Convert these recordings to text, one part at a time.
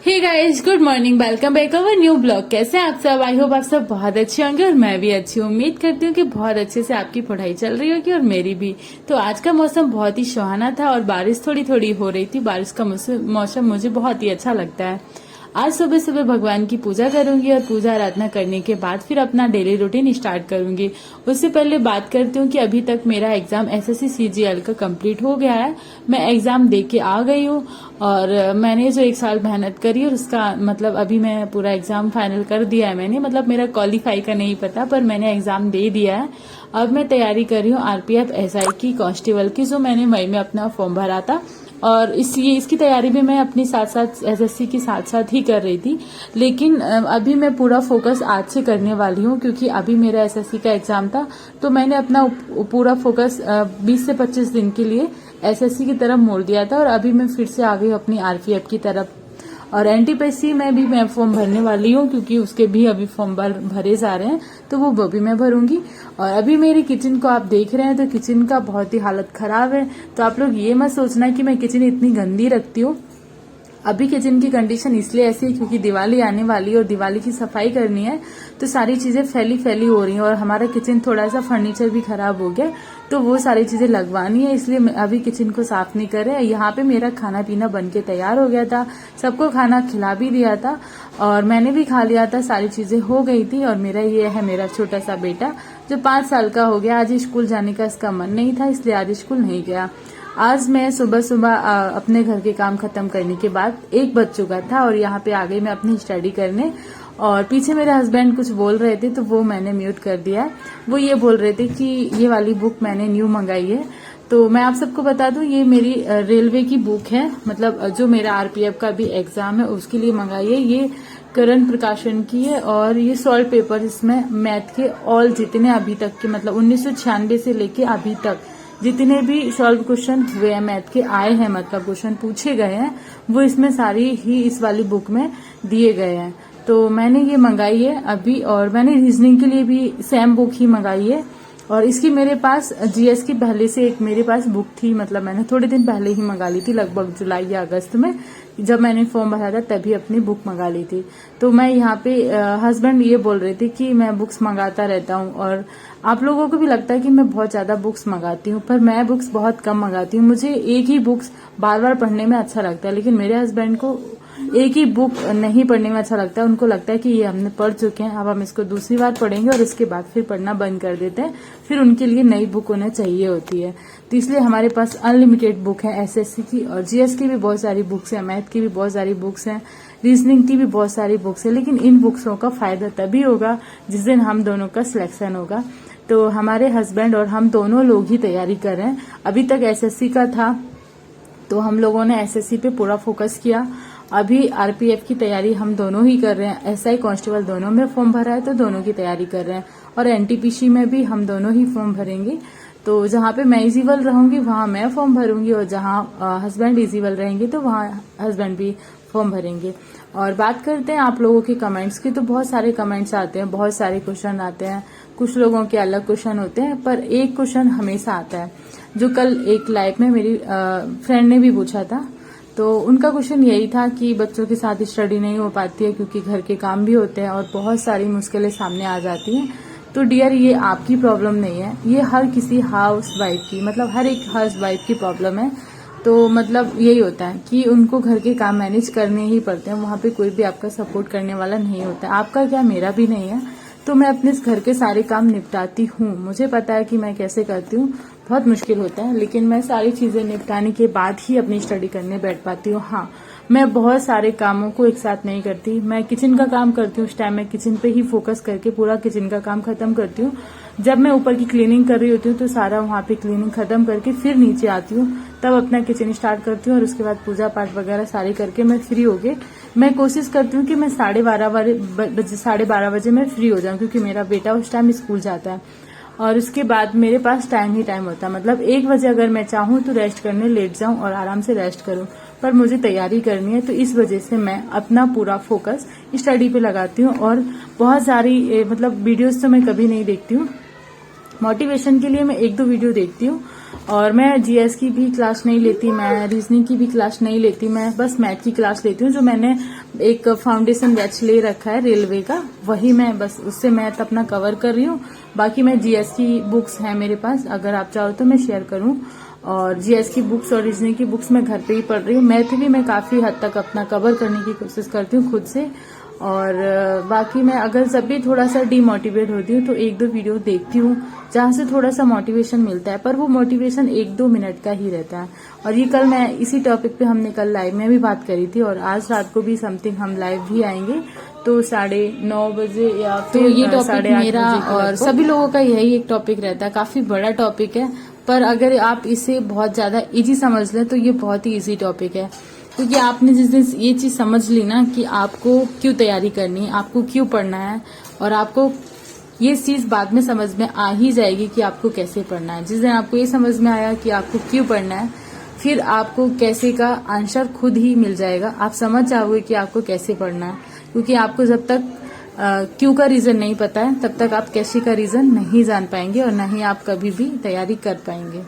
Hey guys, good morning. Welcome back our new blog. कैसे हैं आप सब? आई होप आप सब बहुत अच्छे होंगे और मैं भी अच्छी हूँ। उम्मीद करती हूँ कि बहुत अच्छे से आपकी पढ़ाई चल रही होगी और मेरी भी। तो आज का मौसम बहुत ही सुहाना था और बारिश थोड़ी थोड़ी हो रही थी। बारिश का मौसम मुझे बहुत ही अच्छा लगता है। आज सुबह सुबह भगवान की पूजा करूंगी और पूजा आराधना करने के बाद फिर अपना डेली रूटीन स्टार्ट करूंगी। उससे पहले बात करती हूँ कि अभी तक मेरा एग्जाम एसएससी सीजीएल का कंप्लीट हो गया है। मैं एग्जाम दे के आ गई हूँ और मैंने जो 1 साल मेहनत करी और उसका मतलब अभी मैं पूरा एग्जाम फाइनल कर दिया है। मैंने मतलब मेरा क्वालिफाई का नहीं पता, पर मैंने एग्जाम दे दिया है। अब मैं तैयारी कर रही हूँ आरपीएफ एसआई की, कांस्टेबल की, जो मैंने मई में अपना फॉर्म भरा था। और इसकी तैयारी भी मैं अपनी साथ साथ एसएससी की साथ साथ ही कर रही थी। लेकिन अभी मैं पूरा फोकस आज से करने वाली हूँ, क्योंकि अभी मेरा एसएससी का एग्जाम था। तो मैंने अपना पूरा फोकस 20 से 25 दिन के लिए एसएससी की तरफ मोड़ दिया था और अभी मैं फिर से आ गई हूँ अपनी आरपीएफ की तरफ। और एनटीपीसी में भी मैं फॉर्म भरने वाली हूँ, क्योंकि उसके भी अभी फॉर्म भरे जा रहे हैं, तो वो भी मैं भरूंगी। और अभी मेरी किचन को आप देख रहे हैं तो किचन का बहुत ही हालत खराब है। तो आप लोग ये मत सोचना कि मैं किचन इतनी गंदी रखती हूँ। अभी किचन की कंडीशन इसलिए ऐसी है क्योंकि दिवाली आने वाली है और दिवाली की सफाई करनी है, तो सारी चीजें फैली फैली हो रही हैं और हमारा किचन थोड़ा सा फर्नीचर भी खराब हो गया, तो वो सारी चीजें लगवानी है, इसलिए अभी किचन को साफ नहीं कर रहे। यहाँ पे मेरा खाना पीना बन के तैयार हो गया था, सबको खाना खिला भी दिया था और मैंने भी खा लिया था, सारी चीजें हो गई थी। और मेरा ये है मेरा छोटा सा बेटा जो 5 साल का हो गया। आज स्कूल जाने का इसका मन नहीं था, इसलिए आज स्कूल नहीं गया। आज मैं सुबह सुबह अपने घर के काम खत्म करने के बाद 1 बज चुका था और यहाँ पे आ गई मैं अपनी स्टडी करने। और पीछे मेरे हस्बैंड कुछ बोल रहे थे, तो वो मैंने म्यूट कर दिया। वो ये बोल रहे थे कि ये वाली बुक मैंने न्यू मंगाई है। तो मैं आप सबको बता दूं, ये मेरी रेलवे की बुक है, मतलब जो मेरा आरपीएफ का भी एग्जाम है उसके लिए मंगाई है। ये करण प्रकाशन की है और ये सॉल्व पेपर, इसमें मैथ के ऑल जितने अभी तक के, मतलब 1996 से लेके अभी तक जितने भी सॉल्व क्वेश्चन हुए हैं मैथ के आए हैं, मतलब क्वेश्चन पूछे गए हैं, वो इसमें सारी ही इस वाली बुक में दिए गए हैं। तो मैंने ये मंगाई है अभी। और मैंने रीजनिंग के लिए भी सेम बुक ही मंगाई है। और इसकी मेरे पास जीएस की पहले से एक मेरे पास बुक थी, मतलब मैंने थोड़े दिन पहले ही मंगा ली थी, लगभग जुलाई या अगस्त में जब मैंने फॉर्म भरा था तभी अपनी बुक मंगा ली थी। तो मैं यहाँ पे हस्बैंड ये बोल रहे थे कि मैं बुक्स मंगाता रहता हूँ और आप लोगों को भी लगता है कि मैं बहुत ज्यादा बुक्स मंगाती हूँ, पर मैं बुक्स बहुत कम मंगाती हूँ। मुझे एक ही बुक्स बार बार पढ़ने में अच्छा लगता है, लेकिन मेरे हस्बैंड को एक ही बुक नहीं पढ़ने में अच्छा लगता है। उनको लगता है कि ये हमने पढ़ चुके हैं, अब हम इसको दूसरी बार पढ़ेंगे और इसके बाद फिर पढ़ना बंद कर देते हैं। फिर उनके लिए नई बुक उन्हें चाहिए होती है। तो इसलिए हमारे पास अनलिमिटेड बुक है एसएससी की, और जीएस की भी बहुत सारी बुक्स हैं, मैथ की भी बहुत सारी बुक्स हैं, रीजनिंग की भी बहुत सारी बुक्स है। लेकिन इन बुक्सों का फायदा तभी होगा जिस दिन हम दोनों का सिलेक्शन होगा। तो हमारे हस्बैंड और हम दोनों लोग ही तैयारी कर रहे हैं। अभी तक एसएससी का था तो हम लोगों ने एसएससी पे पूरा फोकस किया। अभी आरपीएफ की तैयारी हम दोनों ही कर रहे हैं। एसआई कांस्टेबल दोनों में फॉर्म भरा है, तो दोनों की तैयारी कर रहे हैं। और एनटीपीसी में भी हम दोनों ही फॉर्म भरेंगे। तो जहां पे मैं इजीवल रहूंगी वहां मैं फॉर्म भरूंगी, और जहां हस्बैंड इजीवल रहेंगे तो वहां हस्बैंड भी फॉर्म भरेंगे। और बात करते हैं आप लोगों के कमेंट्स की, तो बहुत सारे कमेंट्स आते हैं, बहुत सारे क्वेश्चन आते हैं। कुछ लोगों के अलग क्वेश्चन होते हैं, पर एक क्वेश्चन हमेशा आता है जो कल एक लाइव में मेरी फ्रेंड ने भी पूछा था। तो उनका क्वेश्चन यही था कि बच्चों के साथ स्टडी नहीं हो पाती है क्योंकि घर के काम भी होते हैं और बहुत सारी मुश्किलें सामने आ जाती हैं। तो डियर, ये आपकी प्रॉब्लम नहीं है, ये हर किसी हाउस वाइफ की, मतलब हर एक हाउस वाइफ की प्रॉब्लम है। तो मतलब यही होता है कि उनको घर के काम मैनेज करने ही पड़ते हैं, वहां पे कोई भी आपका सपोर्ट करने वाला नहीं होता है। आपका क्या, मेरा भी नहीं है। तो मैं अपने घर के सारे काम निपटाती हूँ, मुझे पता है कि मैं कैसे करती हूँ। बहुत मुश्किल होता है, लेकिन मैं सारी चीजें निपटाने के बाद ही अपनी स्टडी करने बैठ पाती हूँ। हाँ, मैं बहुत सारे कामों को एक साथ नहीं करती। मैं किचन का काम करती हूँ, उस टाइम मैं किचन पे ही फोकस करके पूरा किचन का काम खत्म करती हूँ। जब मैं ऊपर की क्लीनिंग कर रही होती हूँ तो सारा वहां पे क्लीनिंग खत्म करके फिर नीचे आती हूँ, तब अपना किचन स्टार्ट करती हूँ। और उसके बाद पूजा पाठ वगैरह सारी करके मैं फ्री होके मैं कोशिश करती हूँ कि मैं 12:30 बजे मैं फ्री हो जाऊँ, क्योंकि मेरा बेटा उस टाइम स्कूल जाता है। और उसके बाद मेरे पास टाइम ही टाइम होता है, मतलब 1 बजे अगर मैं चाहूँ तो रेस्ट करने लेट जाऊं और आराम से रेस्ट करूं, पर मुझे तैयारी करनी है। तो इस वजह से मैं अपना पूरा फोकस स्टडी पे लगाती हूँ। और बहुत सारी मतलब वीडियोस तो मैं कभी नहीं देखती हूँ, मोटिवेशन के लिए मैं 1-2 वीडियो देखती हूँ, और मैं जीएस की भी क्लास नहीं लेती, मैं रीजनिंग की भी क्लास नहीं लेती, मैं बस मैथ की क्लास लेती हूँ। जो मैंने एक फाउंडेशन बैच ले रखा है रेलवे का, वही मैं बस उससे मैथ अपना कवर कर रही हूँ। बाकी मैं जीएस की बुक्स हैं मेरे पास, अगर आप चाहो तो मैं शेयर करूँ। और जीएस की बुक्स और रीजनिंग की बुक्स मैं घर पे ही पढ़ रही हूँ। मैथ भी मैं काफी हद तक अपना कवर करने की कोशिश करती हूँ खुद से। और बाकी मैं अगर जब भी थोड़ा सा डीमोटिवेट होती हूँ तो एक दो वीडियो देखती हूँ जहाँ से थोड़ा सा मोटिवेशन मिलता है, पर वो मोटिवेशन 1-2 मिनट का ही रहता है। और ये कल मैं इसी टॉपिक पे हमने कल लाइव में भी बात करी थी, और आज रात को भी समथिंग हम लाइव भी आएंगे, तो 9:30 बजे या फिर तो ये टॉपिक मेरा और सभी लोगों का यही एक टॉपिक रहता है। काफी बड़ा टॉपिक है, पर अगर आप इसे बहुत ज्यादा इजी समझ लें तो ये बहुत ही इजी टॉपिक है। क्योंकि आपने जिस दिन ये चीज समझ ली ना कि आपको क्यों तैयारी करनी है, आपको क्यों पढ़ना है, और आपको ये चीज बाद में समझ में आ ही जाएगी कि आपको कैसे पढ़ना है। जिस दिन आपको ये समझ में आया कि आपको क्यों पढ़ना है, फिर आपको कैसे का आंसर खुद ही मिल जाएगा। आप समझ जाओगे कि आपको कैसे पढ़ना है, क्योंकि आपको जब तक क्यों का रीजन नहीं पता है तब तक आप कैसे का रीजन नहीं जान पाएंगे, और न ही आप कभी भी तैयारी कर पाएंगे।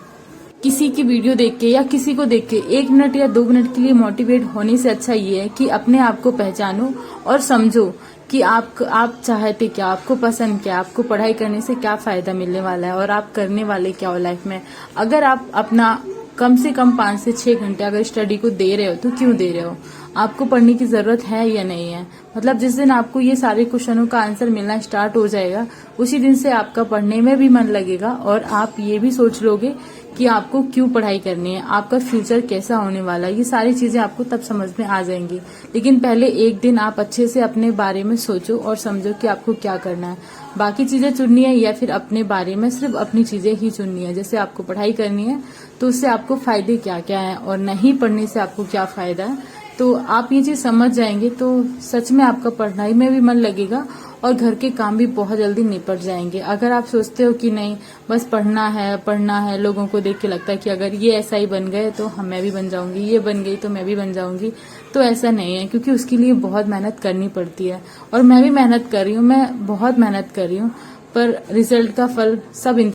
किसी की वीडियो देख के या किसी को देख के 1 मिनट या 2 मिनट के लिए मोटिवेट होने से अच्छा ये है कि अपने आप को पहचानो और समझो कि आप चाहते क्या, आपको पसंद क्या, आपको पढ़ाई करने से क्या फायदा मिलने वाला है, और आप करने वाले क्या हो लाइफ में। अगर आप अपना कम से कम 5 से 6 घंटे अगर स्टडी को दे रहे हो तो क्यों दे रहे हो, आपको पढ़ने की जरूरत है या नहीं है। मतलब जिस दिन आपको ये सारे क्वेश्चनों का आंसर मिलना स्टार्ट हो जाएगा, उसी दिन से आपका पढ़ने में भी मन लगेगा, और आप ये भी सोच लोगे कि आपको क्यों पढ़ाई करनी है, आपका फ्यूचर कैसा होने वाला है। ये सारी चीजें आपको तब समझ में आ जाएंगी। लेकिन पहले एक दिन आप अच्छे से अपने बारे में सोचो और समझो कि आपको क्या करना है। बाकी चीजें चुननी है या फिर अपने बारे में सिर्फ अपनी चीजें ही चुननी है। जैसे आपको पढ़ाई करनी है तो उससे आपको फायदे क्या क्या है, और नहीं पढ़ने से आपको क्या फायदा है, तो आप ये चीज समझ जाएंगे तो सच में आपका पढ़ाई में भी मन लगेगा और घर के काम भी बहुत जल्दी निपट जाएंगे। अगर आप सोचते हो कि नहीं बस पढ़ना है, लोगों को देख के लगता है कि अगर ये ऐसा ही बन गए तो मैं भी बन जाऊंगी, ये बन गई तो मैं भी बन जाऊंगी, तो ऐसा नहीं है। क्योंकि उसके लिए बहुत मेहनत करनी पड़ती है, और मैं भी मेहनत कर रही हूँ, मैं बहुत मेहनत कर रही हूँ, पर रिजल्ट का फल सब